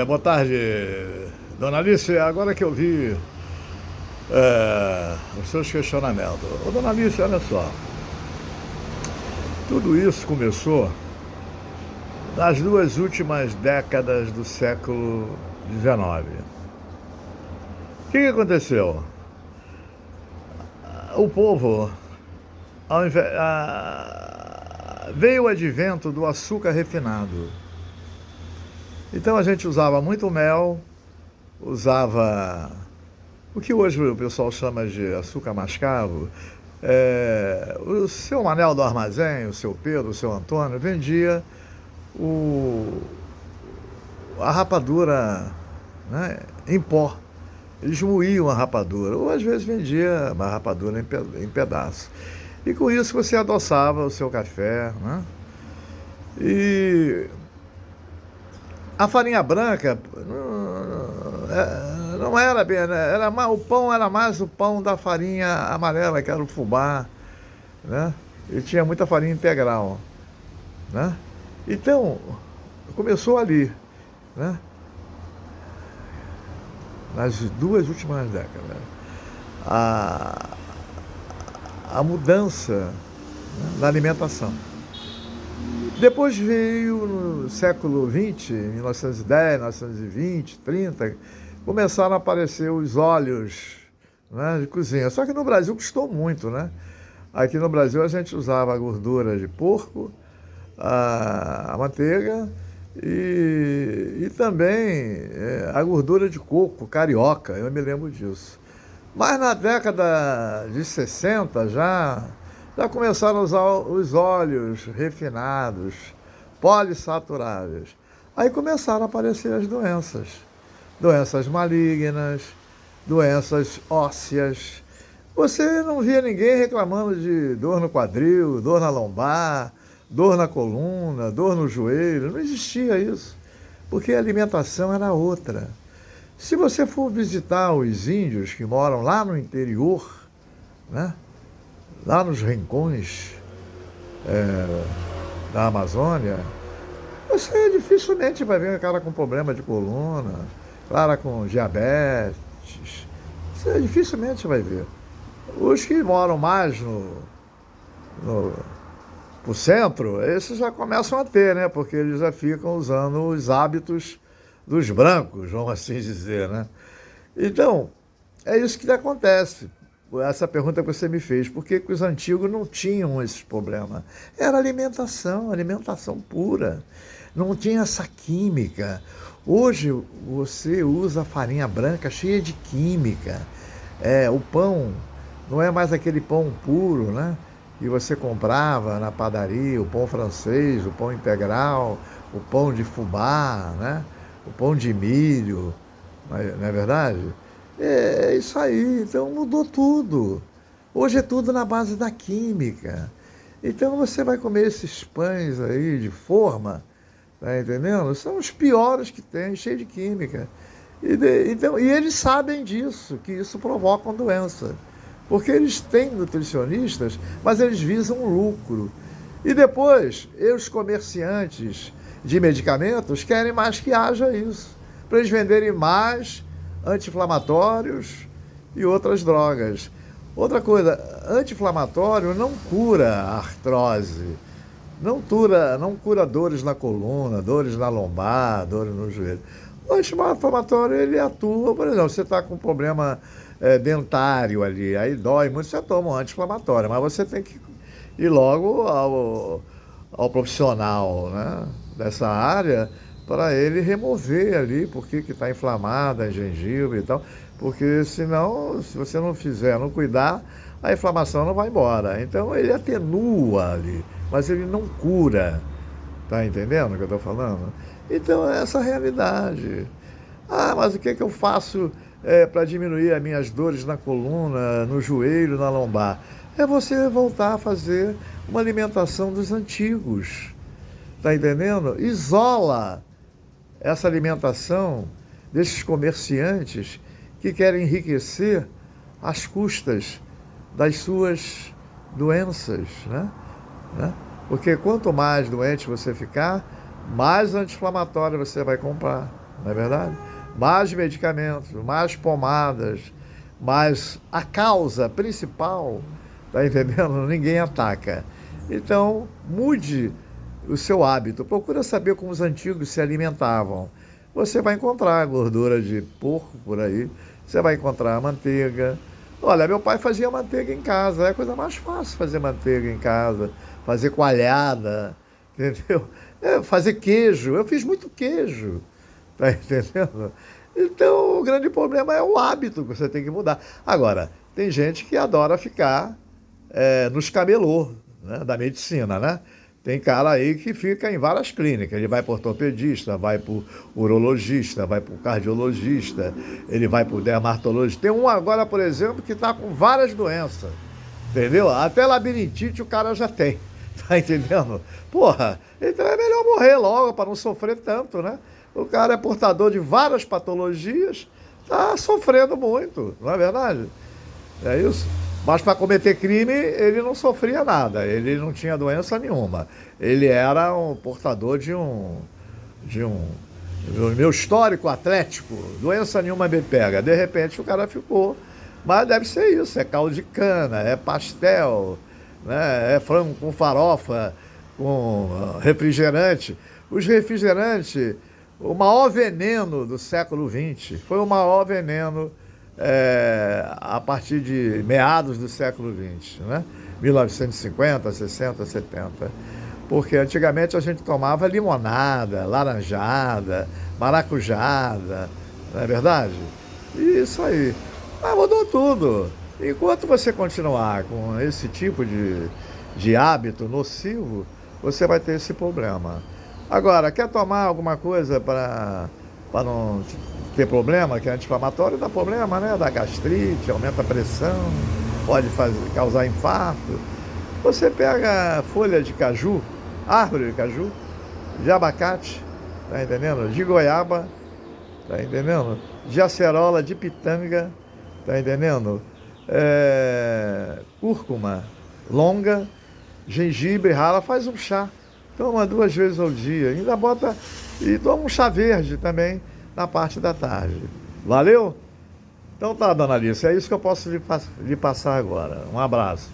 Boa tarde, dona Alice. Agora que eu vi os seus questionamentos. Ô, dona Alice, olha só. Tudo isso começou nas duas últimas décadas do século XIX. O que aconteceu? O povo, veio o advento do açúcar refinado. Então a gente usava muito mel, usava o que hoje o pessoal chama de açúcar mascavo. O seu Manel do armazém, o seu Pedro, o seu Antônio, vendia a rapadura, né, em pó. Eles moíam a rapadura, ou às vezes vendia uma rapadura em pedaços. E com isso você adoçava o seu café, né? E a farinha branca não era bem, né? O pão era mais o pão da farinha amarela, que era o fubá, né? E tinha muita farinha integral, né? Então, começou ali, né? Nas duas últimas décadas, a mudança, né, na alimentação. Depois veio no século XX, 1910, 1920, 30, começaram a aparecer os óleos, né, de cozinha. Só que no Brasil custou muito, né? Aqui no Brasil a gente usava a gordura de porco, a manteiga e também a gordura de coco carioca, eu me lembro disso. Mas na década de 60 já começaram a usar os óleos refinados, polissaturáveis. Aí começaram a aparecer as doenças malignas, doenças ósseas. Você não via ninguém reclamando de dor no quadril, dor na lombar, dor na coluna, dor no joelho. Não existia isso, porque a alimentação era outra. Se você for visitar os índios que moram lá no interior, né, lá nos rincões da Amazônia, você dificilmente vai ver um cara com problema de coluna, cara com diabetes. Você dificilmente vai ver. Os que moram mais pro centro, esses já começam a ter, né? Porque eles já ficam usando os hábitos dos brancos, vamos assim dizer, né? Então, é isso que acontece. Essa pergunta que você me fez, por que os antigos não tinham esses problemas? Era alimentação pura. Não tinha essa química. Hoje você usa farinha branca cheia de química. O pão não é mais aquele pão puro, né, que você comprava na padaria, o pão francês, o pão integral, o pão de fubá, né, o pão de milho, não é verdade? É isso aí, então mudou tudo. Hoje é tudo na base da química. Então você vai comer esses pães aí de forma, tá entendendo? São os piores que tem, cheio de química. Então, e eles sabem disso, que isso provoca uma doença. Porque eles têm nutricionistas, mas eles visam lucro. E depois, os comerciantes de medicamentos querem mais que haja isso, para eles venderem mais anti-inflamatórios e outras drogas. Outra coisa, anti-inflamatório não cura a artrose, não cura dores na coluna, dores na lombar, dores no joelho. O anti-inflamatório, ele atua, por exemplo, você está com problema dentário ali, aí dói muito, você toma um anti-inflamatório, mas você tem que ir logo ao profissional, né, dessa área, para ele remover ali porque que está inflamada a gengiva e tal, porque senão, se você não cuidar, a inflamação não vai embora. Então ele atenua ali, mas ele não cura. Tá entendendo o que eu estou falando? Então é essa a realidade. Mas o que eu faço para diminuir as minhas dores na coluna, no joelho, na lombar? É você voltar a fazer uma alimentação dos antigos. Tá entendendo? Isola essa alimentação desses comerciantes que querem enriquecer às custas das suas doenças, né? Porque quanto mais doente você ficar, mais anti-inflamatório você vai comprar. não é verdade? Mais medicamentos, mais pomadas, mas a causa principal, tá entendendo? Ninguém ataca. Então, mude o seu hábito. Procura saber como os antigos se alimentavam. Você vai encontrar gordura de porco por aí, você vai encontrar manteiga. Olha, meu pai fazia manteiga em casa, é a coisa mais fácil fazer manteiga em casa, fazer coalhada, entendeu? Fazer queijo, eu fiz muito queijo, tá entendendo? Então, o grande problema é o hábito que você tem que mudar. Agora, tem gente que adora ficar nos camelô, né, da medicina, né? Tem cara aí que fica em várias clínicas. Ele vai para o ortopedista, vai para o urologista, vai para o cardiologista, ele vai para o dermatologista. Tem um agora, por exemplo, que está com várias doenças, entendeu? Até labirintite o cara já tem, tá entendendo? Porra, então é melhor morrer logo para não sofrer tanto, né? O cara é portador de várias patologias, tá sofrendo muito, não é verdade? É isso. Mas para cometer crime, ele não sofria nada, ele não tinha doença nenhuma. Ele era um portador de um meu histórico atlético, doença nenhuma me pega. De repente o cara ficou. Mas deve ser isso, é caldo de cana, é pastel, né? É frango com farofa, com refrigerante. Os refrigerantes, o maior veneno do século XX, foi o maior veneno a partir de meados do século XX, né? 1950, 60, 70. Porque antigamente a gente tomava limonada, laranjada, maracujada, não é verdade? Isso aí. Mas mudou tudo. Enquanto você continuar com esse tipo de hábito nocivo, você vai ter esse problema. Agora, quer tomar alguma coisa para não ter problema, que é anti-inflamatório, dá problema, né? Dá gastrite, aumenta a pressão, pode causar infarto. Você pega folha de caju, árvore de caju, de abacate, tá entendendo? De goiaba, tá entendendo? De acerola, de pitanga, tá entendendo? Cúrcuma, longa, gengibre, rala, faz um chá. Toma 2 vezes ao dia, ainda bota e toma um chá verde também na parte da tarde. Valeu? Então tá, dona Alice, é isso que eu posso lhe passar agora. Um abraço.